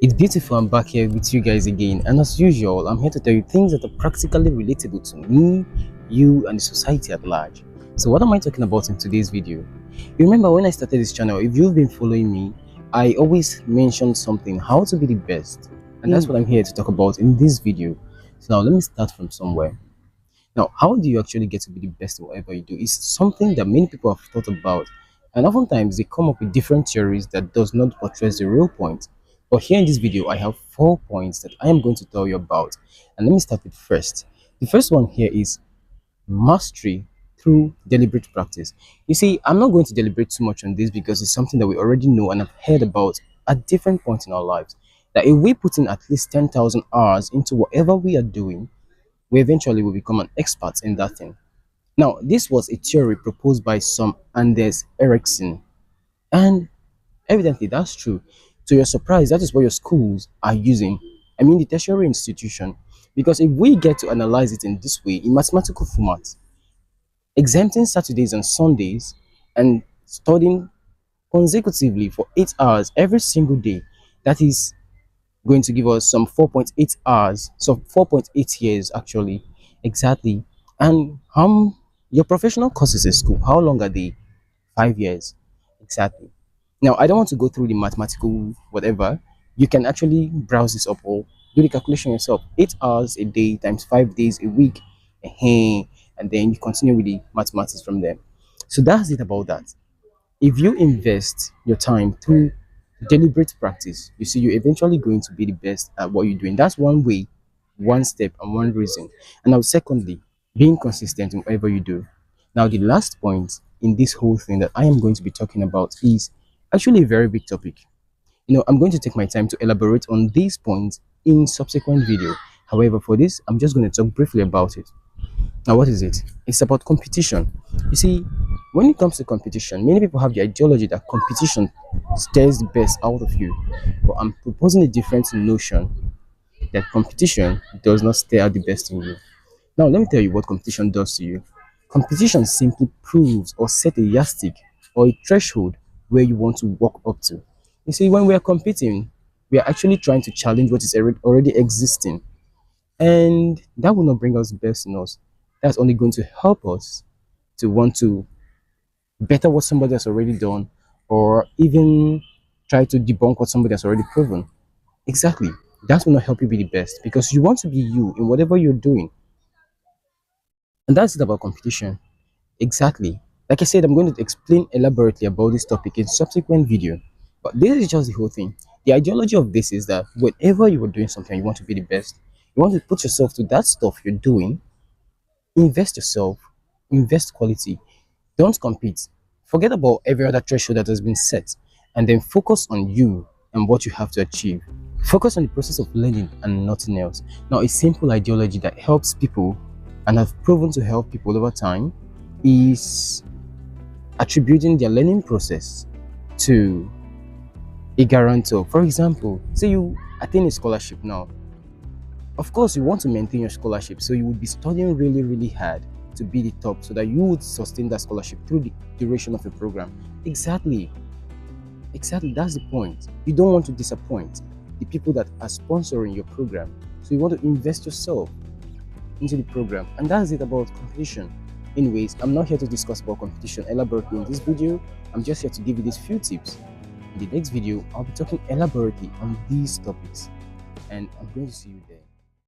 It's beautiful. I'm back here with you guys again, and as usual, I'm here to tell you things that are practically relatable to me, you, and the society at large. So, what am I talking about in today's video? You remember when I started this channel, if you've been following me, I always mentioned something how to be the best, and that's what I'm here to talk about in this video. So, now let me start from somewhere. Now, how do you actually get to be the best in whatever you do? Is something that many people have thought about, and oftentimes they come up with different theories that does not address the real point. But here in this video, I have 4 points that I am going to tell you about. And let me start with first. The first one here is mastery through deliberate practice. You see, I'm not going to deliberate too much on this because it's something that we already know and have heard about at different points in our lives. That if we put in at least 10,000 hours into whatever we are doing, we eventually will become an expert in that thing. Now, this was a theory proposed by some Anders Ericsson, and evidently that's true. To your surprise, that is what your schools are using. I mean, the tertiary institution, because if we get to analyze it in this way, in mathematical format, exempting Saturdays and Sundays and studying consecutively for 8 hours every single day, that is going to give us some 4.8 hours, so 4.8 years actually, exactly. And your professional courses in school, how long are they? 5 years, exactly. Now, I don't want to go through the mathematical whatever. You can actually browse this up or do the calculation yourself. 8 hours a day times 5 days a week, and then you continue with the mathematics from there. So that's it about that. If you invest your time through deliberate practice, you see, you're eventually going to be the best at what you're doing. That's one way, one step, and one reason. And now, secondly, being consistent in whatever you do. Now, the last point in this whole thing that I am going to be talking about is actually a very big topic. I'm going to take my time to elaborate on these points in subsequent video. However, for this, I'm just going to talk briefly about it. Now, what is it? It's about competition. You see, when it comes to competition, many people have the ideology that competition stares the best out of you. But I'm proposing a different notion that competition does not stare at the best in you. Now, let me tell you what competition does to you. Competition simply proves or set a yardstick or a threshold where you want to walk up to. You see, when we are competing, we are actually trying to challenge what is already existing, and that will not bring us the best in us. That's only going to help us to want to better what somebody has already done, or even try to debunk what somebody has already proven. Exactly. That will not help you be the best because you want to be you in whatever you're doing. And that's it about competition. Exactly. Like I said, I'm going to explain elaborately about this topic in subsequent video. But this is just the whole thing. The ideology of this is that whenever you are doing something, you want to be the best. You want to put yourself to that stuff you're doing. Invest yourself. Invest quality. Don't compete. Forget about every other threshold that has been set, and then focus on you and what you have to achieve. Focus on the process of learning and nothing else. Now, a simple ideology that helps people and have proven to help people over time is attributing their learning process to a guarantor. For example, say you attain a scholarship now. Of course, you want to maintain your scholarship, so you would be studying really, really hard to be the top so that you would sustain that scholarship through the duration of a program. Exactly. Exactly. That's the point. You don't want to disappoint the people that are sponsoring your program. So you want to invest yourself into the program. And that's it about competition. Anyways, I'm not here to discuss about competition elaborately in this video. I'm just here to give you these few tips. In the next video, I'll be talking elaborately on these topics. And I'm going to see you there.